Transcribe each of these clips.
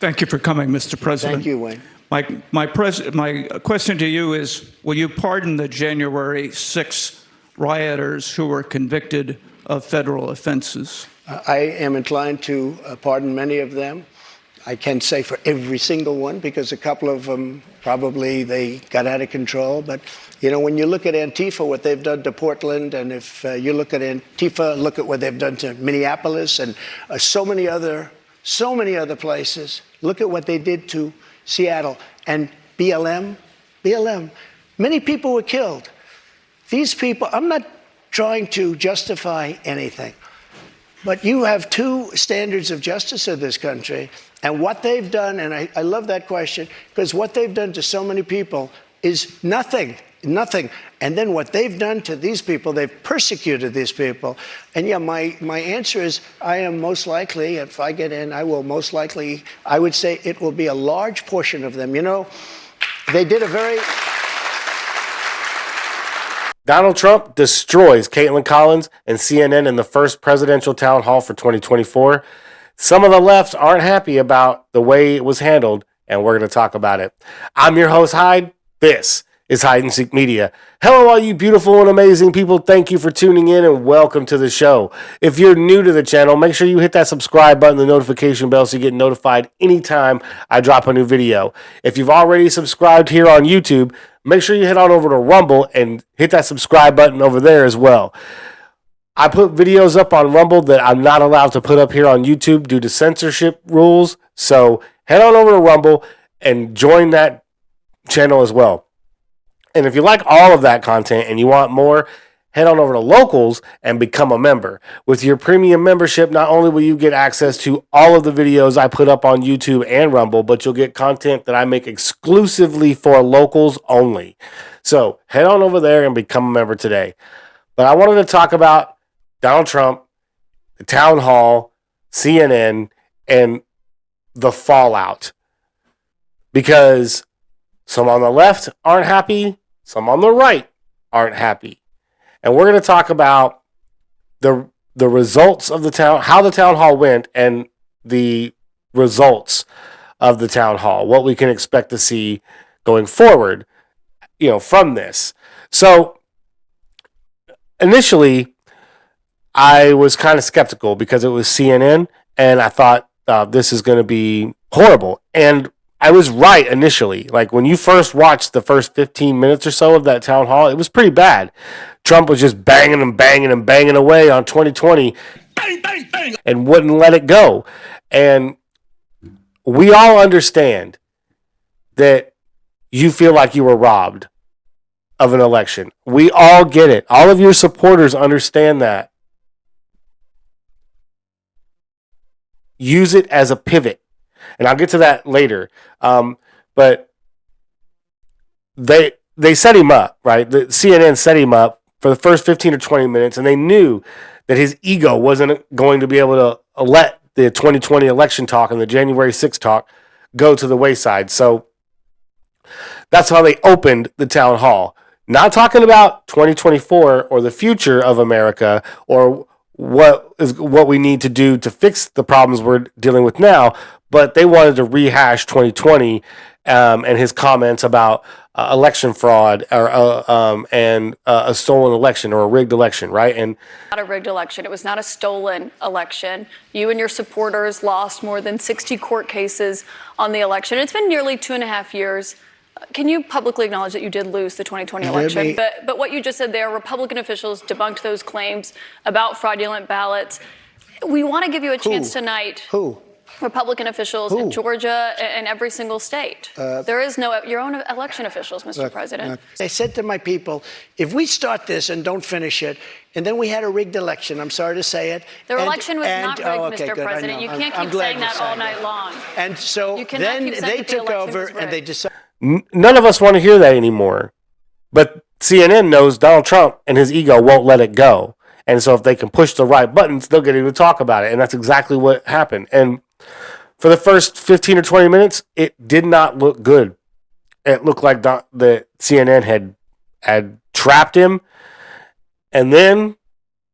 Thank you for coming, Mr. President. Thank you, Wayne. My question to you is, will you pardon the January 6 rioters who were convicted of federal offenses? I am inclined to pardon many of them. I can't say for every single one, because a couple of them probably they got out of control. But, you know, when you look at Antifa, what they've done to Portland, and if you look at Antifa, look at what they've done to Minneapolis and so many other places. Look at what they did to Seattle and BLM. Many people were killed. These people, I'm not trying to justify anything, but you have two standards of justice in this country, and what they've done, and I love that question, because what they've done to so many people is nothing. And then what they've done to these people, they've persecuted these people. And yeah, my answer is, I am most likely, if I get in, I will most likely, I would say it will be a large portion of them. You know, they did a very... Donald Trump destroys Kaitlyn Collins and CNN in the first presidential town hall for 2024. Some of the left aren't happy about the way it was handled, and we're going to talk about it. I'm your host, Hyde. This is Hide and Seek Media. Hello, all you beautiful and amazing people. Thank you for tuning in and welcome to the show. If you're new to the channel, make sure you hit that subscribe button, the notification bell, so you get notified anytime I drop a new video. If you've already subscribed here on YouTube, make sure you head on over to Rumble and hit that subscribe button over there as well. I put videos up on Rumble that I'm not allowed to put up here on YouTube due to censorship rules. So head on over to Rumble and join that channel as well. And if you like all of that content and you want more, head on over to Locals and become a member. With your premium membership, not only will you get access to all of the videos I put up on YouTube and Rumble, but you'll get content that I make exclusively for Locals only. So head on over there and become a member today. But I wanted to talk about Donald Trump, the town hall, CNN, and the fallout. Because some on the left aren't happy, some on the right aren't happy. And we're going to talk about the results of the town, how the town hall went, and the results of the town hall, what we can expect to see going forward, you know, from this. So initially, I was kind of skeptical because it was CNN, and I thought this is going to be horrible. And I was right initially. Like, when you first watched the first 15 minutes or so of that town hall, it was pretty bad. Trump was just banging away on 2020 bang, and wouldn't let it go. And we all understand that you feel like you were robbed of an election. We all get it. All of your supporters understand that. Use it as a pivot. And I'll get to that later. But they set him up, right? The CNN set him up for the first 15 or 20 minutes, and they knew that his ego wasn't going to be able to let the 2020 election talk and the January 6th talk go to the wayside. So that's how they opened the town hall. Not talking about 2024 or the future of America or what we need to do to fix the problems we're dealing with now, but they wanted to rehash 2020 and his comments about election fraud or a stolen election or a rigged election, right? And not a rigged election. It was not a stolen election. You and your supporters lost more than 60 court cases on the election. It's been nearly 2.5 years. Can you publicly acknowledge that you did lose the 2020 election? But what you just said there, Republican officials debunked those claims about fraudulent ballots. We want to give you a chance tonight. Who? Republican officials in Georgia and every single state. There is no, your own election officials, Mr. President. I said to my people, if we start this and don't finish it, and then we had a rigged election, I'm sorry to say it. The election was not rigged, Mr. President. You can't keep saying that all night long. And so then they took over and they decided. None of us want to hear that anymore. But CNN knows Donald Trump and his ego won't let it go. And so if they can push the right buttons, they'll get him to talk about it. And that's exactly what happened. And for the first 15 or 20 minutes, it did not look good. It looked like the CNN had trapped him. And then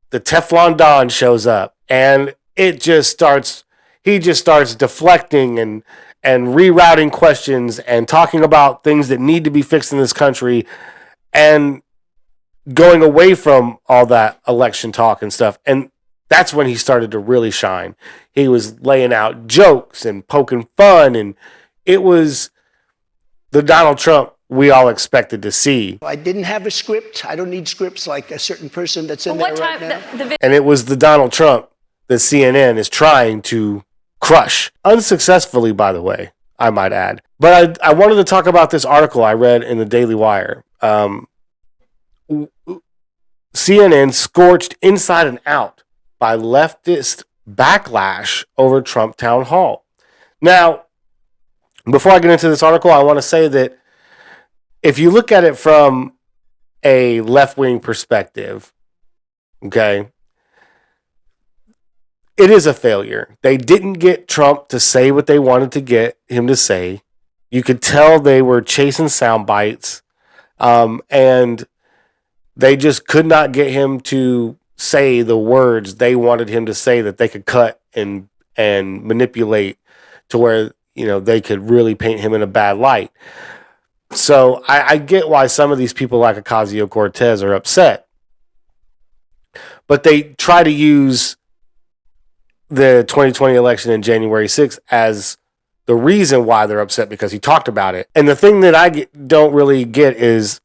the Teflon Don shows up. And it just starts he just starts deflecting and rerouting questions and talking about things that need to be fixed in this country and going away from all that election talk and stuff. And that's when he started to really shine. He was laying out jokes and poking fun, and it was the Donald Trump we all expected to see. I didn't have a script. I don't need scripts like a certain person that's in Well, there right now. And it was the Donald Trump that CNN is trying to crush. Unsuccessfully, by the way, I might add. But I wanted to talk about this article I read in the Daily Wire. CNN scorched inside and out by leftist backlash over Trump town hall. Now, before I get into this article, I want to say that if you look at it from a left-wing perspective, okay, it is a failure. They didn't get Trump to say what they wanted to get him to say. You could tell they were chasing sound bites, and they just could not get him to say the words they wanted him to say that they could cut and manipulate to where, you know, they could really paint him in a bad light. So I get why some of these people like Ocasio-Cortez are upset. But they try to use the 2020 election in January 6th as the reason why they're upset, because he talked about it. And the thing that I don't really get is,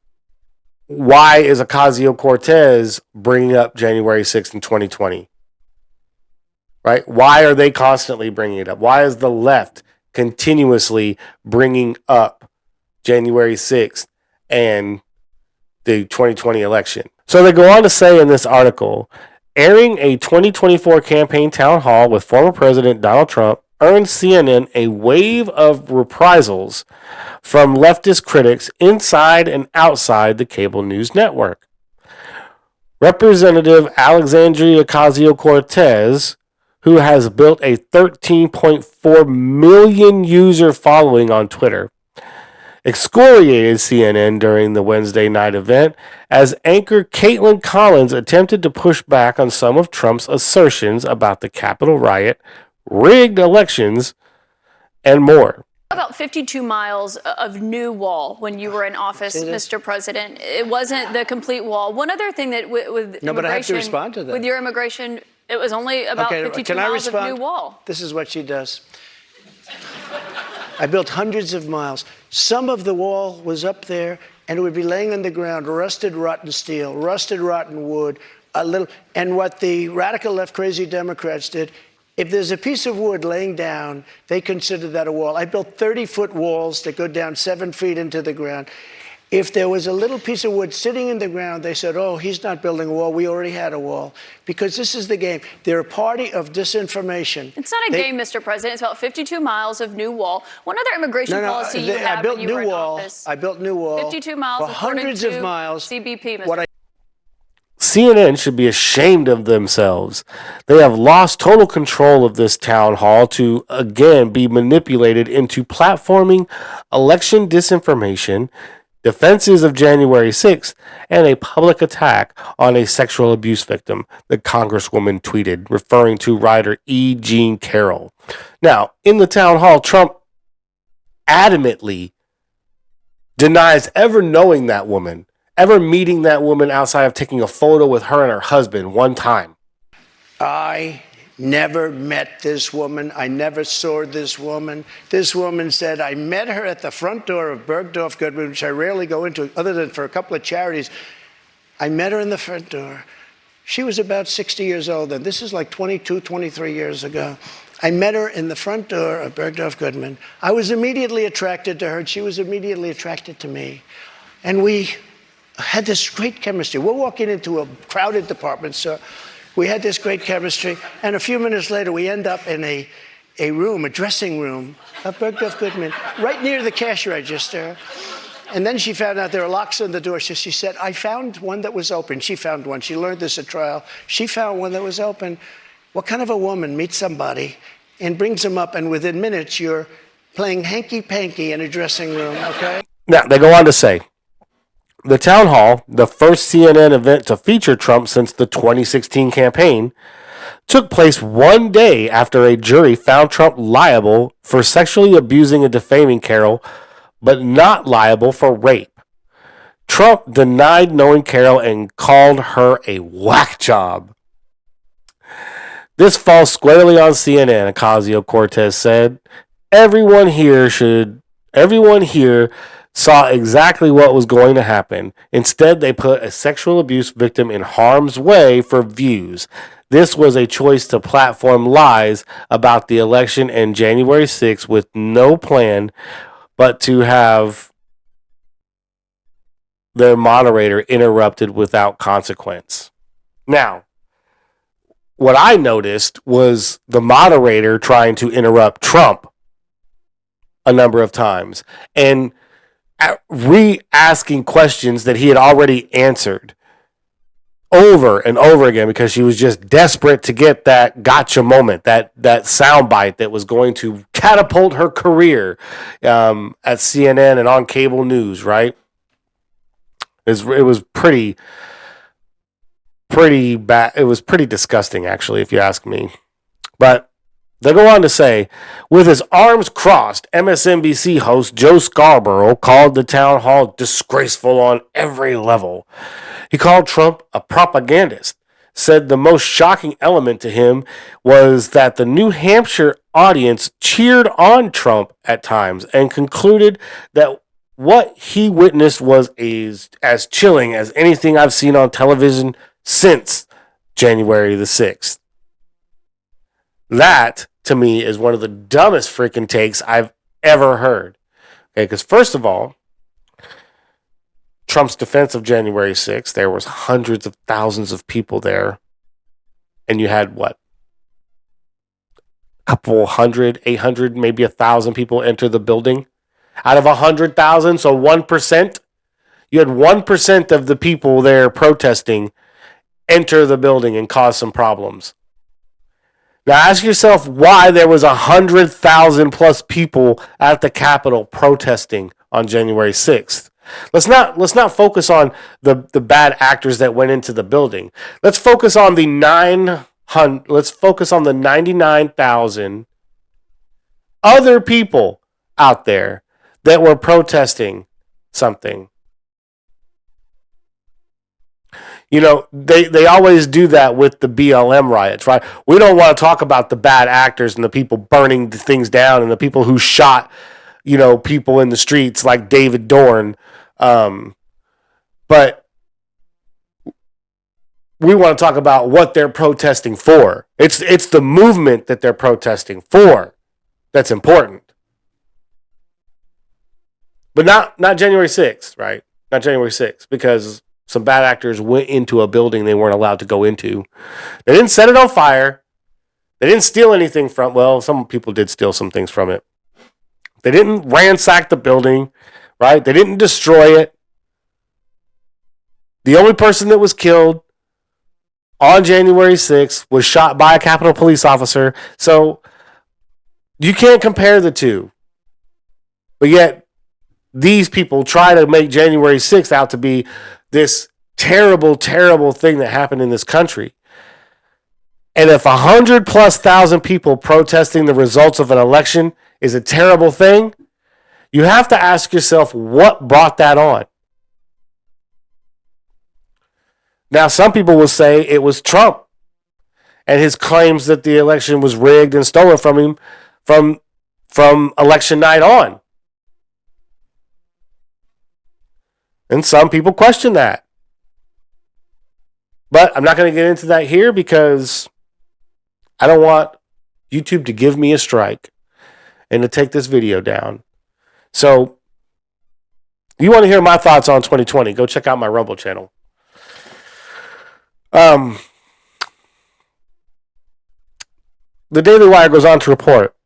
why is Ocasio-Cortez bringing up January 6th in 2020? Right? Why are they constantly bringing it up? Why is the left continuously bringing up January 6th and the 2020 election? So they go on to say in this article, airing a 2024 campaign town hall with former President Donald Trump earned CNN a wave of reprisals from leftist critics inside and outside the cable news network. Representative Alexandria Ocasio-Cortez, who has built a 13.4 million user following on Twitter, excoriated CNN during the Wednesday night event as anchor Kaitlyn Collins attempted to push back on some of Trump's assertions about the Capitol riot, rigged elections, and more. About 52 miles of new wall when you were in office, Mr. President. It wasn't the complete wall. One other thing that with No, but I have to respond to that. With your immigration, it was only about 52 miles of new wall. This is what she does. I built hundreds of miles. Some of the wall was up there, and it would be laying on the ground, rusted, rotten steel, rusted, rotten wood, a little. And what the radical left, crazy Democrats did, if there's a piece of wood laying down, they consider that a wall. I built 30-foot walls that go down 7 feet into the ground. If there was a little piece of wood sitting in the ground, they said, oh, he's not building a wall. We already had a wall. Because this is the game. They're a party of disinformation. It's not a game, Mr. President. It's about 52 miles of new wall. One other immigration policy you had when you were in office. I built new wall. 52 miles, for hundreds of miles. CBP, Mr. CNN should be ashamed of themselves. They have lost total control of this town hall to, again, be manipulated into platforming election disinformation, defenses of January 6th, and a public attack on a sexual abuse victim, the Congresswoman tweeted, referring to writer E. Jean Carroll. Now, in the town hall, Trump adamantly denies ever knowing that woman, ever meeting that woman outside of taking a photo with her and her husband one time. I never met this woman. I never saw this woman. This woman said, I met her at the front door of Bergdorf Goodman, which I rarely go into other than for a couple of charities. I met her in the front door. She was about 60 years old, and this is like 22, 23 years ago. I met her in the front door of Bergdorf Goodman. I was immediately attracted to her, and she was immediately attracted to me. And we had this great chemistry. We're walking into a crowded department store. We had this great chemistry, and a few minutes later, we end up in a room, a dressing room of Bergdorf Goodman, right near the cash register. And then she found out there were locks on the door, so she said, I found one that was open. She found one. She learned this at trial. She found one that was open. What kind of a woman meets somebody and brings them up, and within minutes, you're playing hanky-panky in a dressing room, okay? Now, they go on to say, the town hall, the first CNN event to feature Trump since the 2016 campaign, took place one day after a jury found Trump liable for sexually abusing and defaming Carroll, but not liable for rape. Trump denied knowing Carroll and called her a whack job. This falls squarely on CNN, Ocasio-Cortez said. Everyone here saw exactly what was going to happen. Instead, they put a sexual abuse victim in harm's way for views. This was a choice to platform lies about the election and January 6th with no plan but to have their moderator interrupted without consequence. Now, what I noticed was the moderator trying to interrupt Trump a number of times and re-asking questions that he had already answered over and over again because she was just desperate to get that gotcha moment, that soundbite that was going to catapult her career at CNN and on cable news, right? It was pretty bad. It was pretty disgusting, actually, if you ask me. But they go on to say, with his arms crossed, MSNBC host Joe Scarborough called the town hall disgraceful on every level. He called Trump a propagandist, said the most shocking element to him was that the New Hampshire audience cheered on Trump at times and concluded that what he witnessed was as chilling as anything I've seen on television since January the 6th. That, to me, is one of the dumbest freaking takes I've ever heard. Okay, because first of all, Trump's defense of January 6th, there was hundreds of thousands of people there. And you had what? A couple hundred, 800, maybe 1,000 people enter the building. Out of 100,000, so 1%. You had 1% of the people there protesting enter the building and cause some problems. Now ask yourself why there was 100,000 plus people at the Capitol protesting on January 6th. Let's not focus on the bad actors that went into the building. Let's focus on the 99,000 other people out there that were protesting something. You know, they always do that with the BLM riots, right? We don't want to talk about the bad actors and the people burning the things down and the people who shot, people in the streets like David Dorn. But we want to talk about what they're protesting for. It's the movement that they're protesting for that's important. But not January 6th, right? Not January 6th, because some bad actors went into a building they weren't allowed to go into. They didn't set it on fire. They didn't steal anything from, well, some people did steal some things from it. They didn't ransack the building, right? They didn't destroy it. The only person that was killed on January 6th was shot by a Capitol police officer. So you can't compare the two. But yet, these people try to make January 6th out to be this terrible, terrible thing that happened in this country. And if 100,000+ people protesting the results of an election is a terrible thing, you have to ask yourself what brought that on. Now, some people will say it was Trump and his claims that the election was rigged and stolen from him from election night on. And some people question that. But I'm not going to get into that here because I don't want YouTube to give me a strike and to take this video down. So, you want to hear my thoughts on 2020, go check out my Rumble channel. The Daily Wire goes on to report,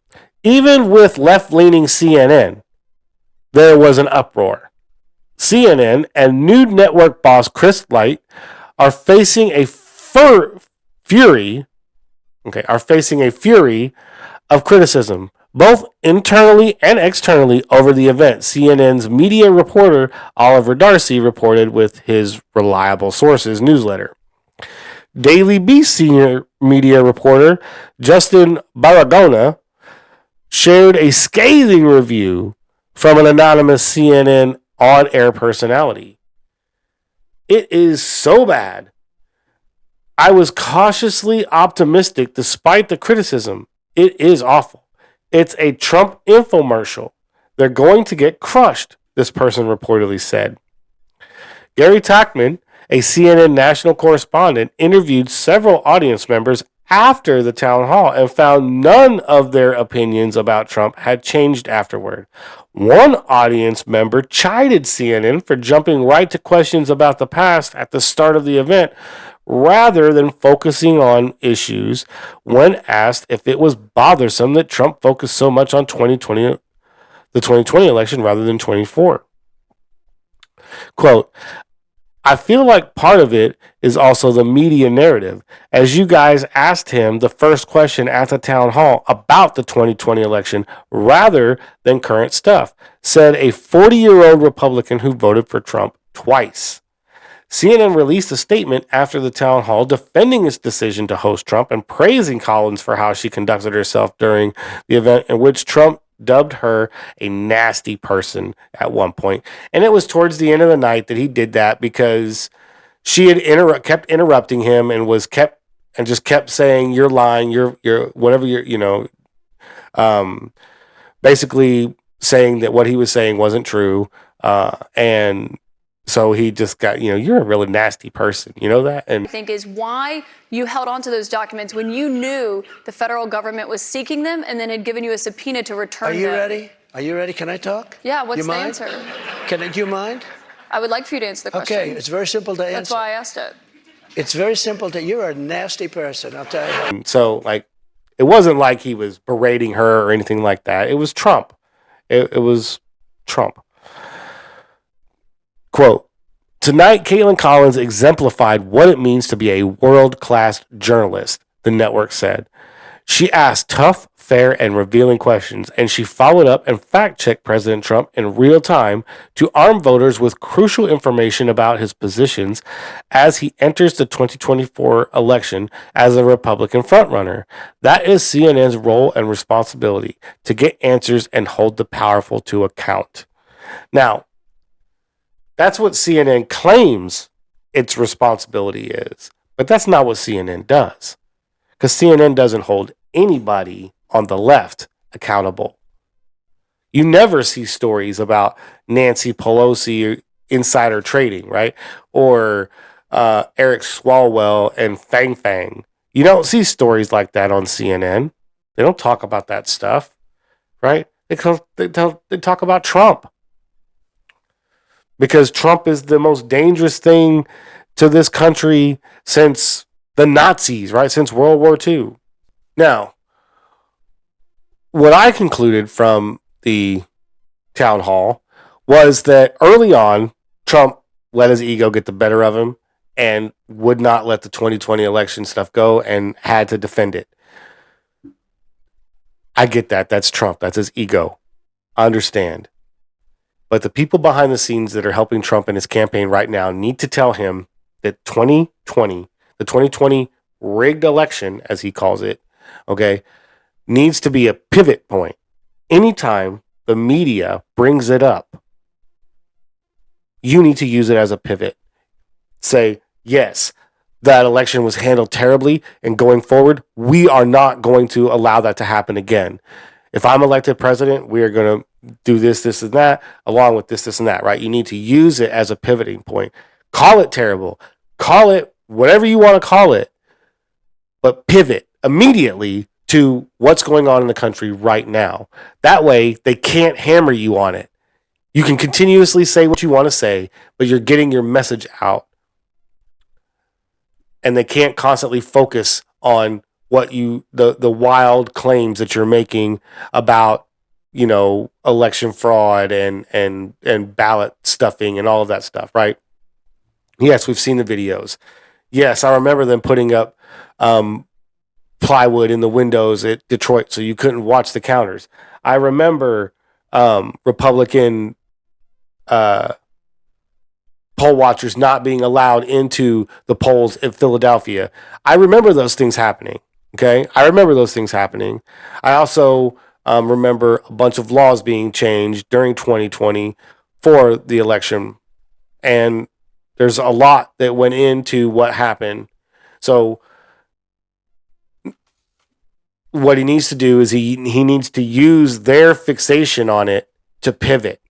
even with left-leaning CNN, there was an uproar. CNN and News Network boss Chris Light are facing a fury of criticism, both internally and externally, over the event. CNN's media reporter Oliver Darcy reported with his Reliable Sources newsletter. Daily Beast senior media reporter Justin Baragona shared a scathing review from an anonymous CNN on-air personality. It is so bad. I was cautiously optimistic despite the criticism. It is awful. It's a Trump infomercial. They're going to get crushed, this person reportedly said. Gary Tachman, a CNN national correspondent, interviewed several audience members after the town hall and found none of their opinions about Trump had changed afterward. One audience member chided CNN for jumping right to questions about the past at the start of the event rather than focusing on issues when asked if it was bothersome that Trump focused so much on the 2020 election rather than 24. Quote, I feel like part of it is also the media narrative. As you guys asked him the first question at the town hall about the 2020 election rather than current stuff, said a 40-year-old Republican who voted for Trump twice. CNN released a statement after the town hall defending its decision to host Trump and praising Collins for how she conducted herself during the event in which Trump dubbed her a nasty person at one point. And it was towards the end of the night that he did that because she had kept interrupting him and just kept saying, you're lying, you're whatever basically saying that what he was saying wasn't true. And so he just got, you're a really nasty person. You know that? And I think is why you held on to those documents when you knew the federal government was seeking them and then had given you a subpoena to return them. Are you ready? Are you ready? Can I talk? Yeah, what's you the mind? answer? Do you mind? I would like for you to answer the question. Okay, it's very simple to answer. That's why I asked it. It's very simple you're a nasty person, I'll tell you. So, it wasn't like he was berating her or anything like that. It was Trump. It was Trump. Quote, tonight, Caitlin Collins exemplified what it means to be a world-class journalist, the network said. She asked tough, fair, and revealing questions, and she followed up and fact-checked President Trump in real time to arm voters with crucial information about his positions as he enters the 2024 election as a Republican frontrunner. That is CNN's role and responsibility, to get answers and hold the powerful to account. Now, that's what CNN claims its responsibility is, but that's not what CNN does, because CNN doesn't hold anybody on the left accountable. You never see stories about Nancy Pelosi insider trading, right? Or Eric Swalwell and Fang Fang. You don't see stories like that on CNN. They don't talk about that stuff, right? They talk about Trump. Because Trump is the most dangerous thing to this country since the Nazis, right? Since World War II. Now, what I concluded from the town hall was that early on, Trump let his ego get the better of him and would not let the 2020 election stuff go and had to defend it. I get that. That's Trump. That's his ego. I understand. But the people behind the scenes that are helping Trump in his campaign right now need to tell him that the 2020 rigged election, as he calls it, okay, needs to be a pivot point. Anytime the media brings it up, you need to use it as a pivot. Say, yes, that election was handled terribly, and going forward, we are not going to allow that to happen again. If I'm elected president, we are going to do this, this, and that, along with this, this, and that, right? You need to use it as a pivoting point. Call it terrible. Call it whatever you want to call it, but pivot immediately to what's going on in the country right now. That way, they can't hammer you on it. You can continuously say what you want to say, but you're getting your message out. And they can't constantly focus on what the wild claims that you're making about, election fraud and ballot stuffing and all of that stuff, right? Yes, we've seen the videos. Yes, I remember them putting up plywood in the windows at Detroit so you couldn't watch the counters. I remember Republican poll watchers not being allowed into the polls in Philadelphia. I remember those things happening. Okay. I remember those things happening. I also remember a bunch of laws being changed during 2020 for the election. And there's a lot that went into what happened. So what he needs to do is he needs to use their fixation on it to pivot,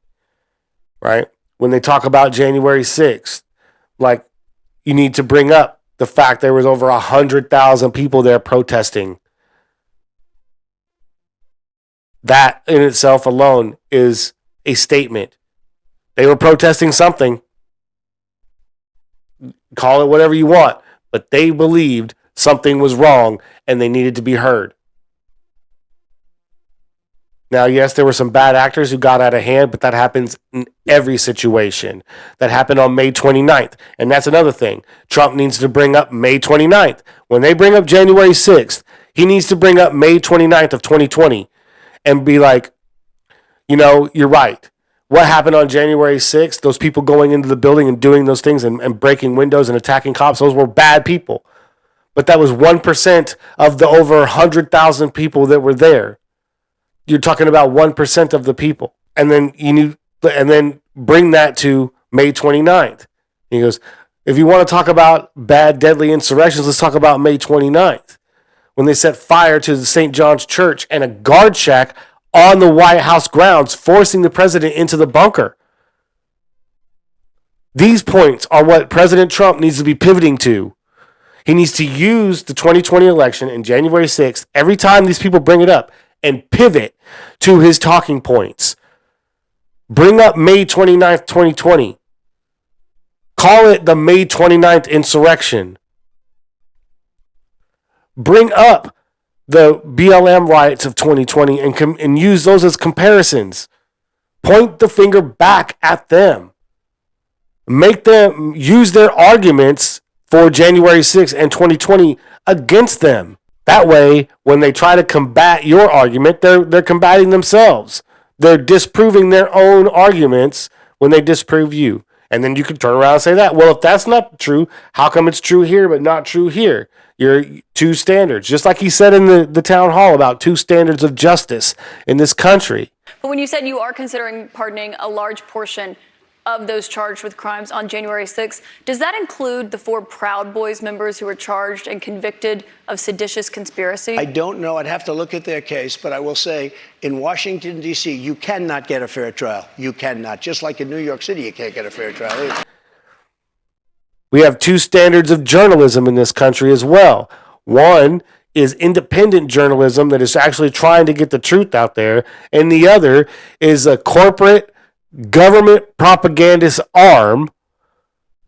right? When they talk about January 6th, like, you need to bring up the fact there was over 100,000 people there protesting. That in itself alone is a statement. They were protesting something. Call it whatever you want, but they believed something was wrong and they needed to be heard. Now, yes, there were some bad actors who got out of hand, but that happens in every situation. That happened on May 29th. And that's another thing. Trump needs to bring up May 29th. When they bring up January 6th, he needs to bring up May 29th of 2020 and be like, you're right. What happened on January 6th, those people going into the building and doing those things and breaking windows and attacking cops, those were bad people. But that was 1% of the over 100,000 people that were there. You're talking about 1% of the people. And then bring that to May 29th. He goes, if you want to talk about bad, deadly insurrections, let's talk about May 29th. When they set fire to the St. John's Church and a guard shack on the White House grounds, forcing the president into the bunker. These points are what President Trump needs to be pivoting to. He needs to use the 2020 election and January 6th every time these people bring it up and pivot to his talking points. Bring up May 29th, 2020. Call it the May 29th insurrection. Bring up the BLM riots of 2020 and use those as comparisons. Point the finger back at them. Make them use their arguments for January 6th and 2020 against them. That way, when they try to combat your argument, they're combating themselves. They're disproving their own arguments when they disprove you. And then you can turn around and say that. Well, if that's not true, how come it's true here but not true here? You're two standards. Just like he said in the town hall about two standards of justice in this country. But when you said you are considering pardoning a large portion of those charged with crimes on January 6th, does that include the 4 Proud Boys members who were charged and convicted of seditious conspiracy? I don't know. I'd have to look at their case, but I will say in Washington, D.C., you cannot get a fair trial. You cannot. Just like in New York City, you can't get a fair trial either. We have two standards of journalism in this country as well. One is independent journalism that is actually trying to get the truth out there, and the other is a corporate government propagandist arm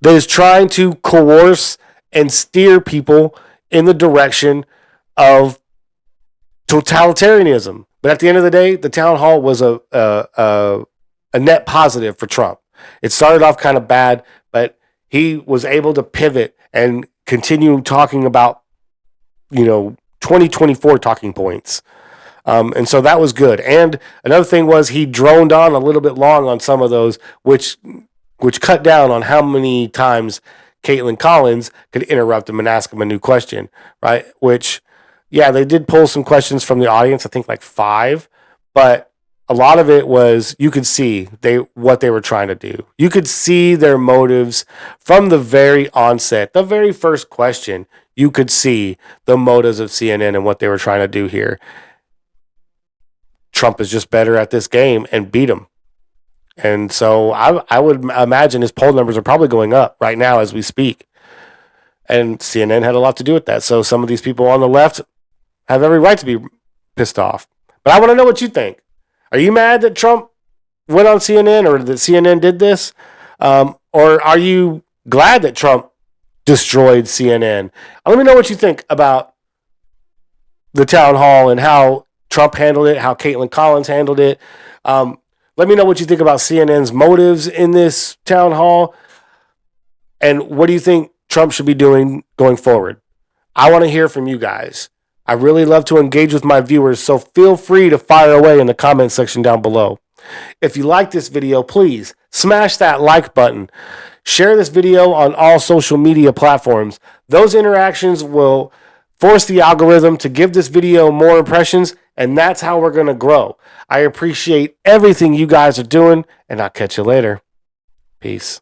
that is trying to coerce and steer people in the direction of totalitarianism. But at the end of the day, the town hall was a net positive for Trump. It started off kind of bad, but he was able to pivot and continue talking about, 2024 talking points. And so that was good. And another thing was he droned on a little bit long on some of those, which cut down on how many times Kaitlyn Collins could interrupt him and ask him a new question, right? Which, yeah, they did pull some questions from the audience, I think like 5, but a lot of it was you could see what they were trying to do. You could see their motives from the very onset. The very first question, you could see the motives of CNN and what they were trying to do here. Trump is just better at this game and beat him. And so I would imagine his poll numbers are probably going up right now as we speak. And CNN had a lot to do with that. So some of these people on the left have every right to be pissed off. But I want to know what you think. Are you mad that Trump went on CNN or that CNN did this? Or are you glad that Trump destroyed CNN? Let me know what you think about the town hall and how Trump handled it, how Kaitlyn Collins handled it. Let me know what you think about CNN's motives in this town hall. And what do you think Trump should be doing going forward? I want to hear from you guys. I really love to engage with my viewers, so feel free to fire away in the comment section down below. If you like this video, please smash that like button. Share this video on all social media platforms. Those interactions will force the algorithm to give this video more impressions, and that's how we're going to grow. I appreciate everything you guys are doing, and I'll catch you later. Peace.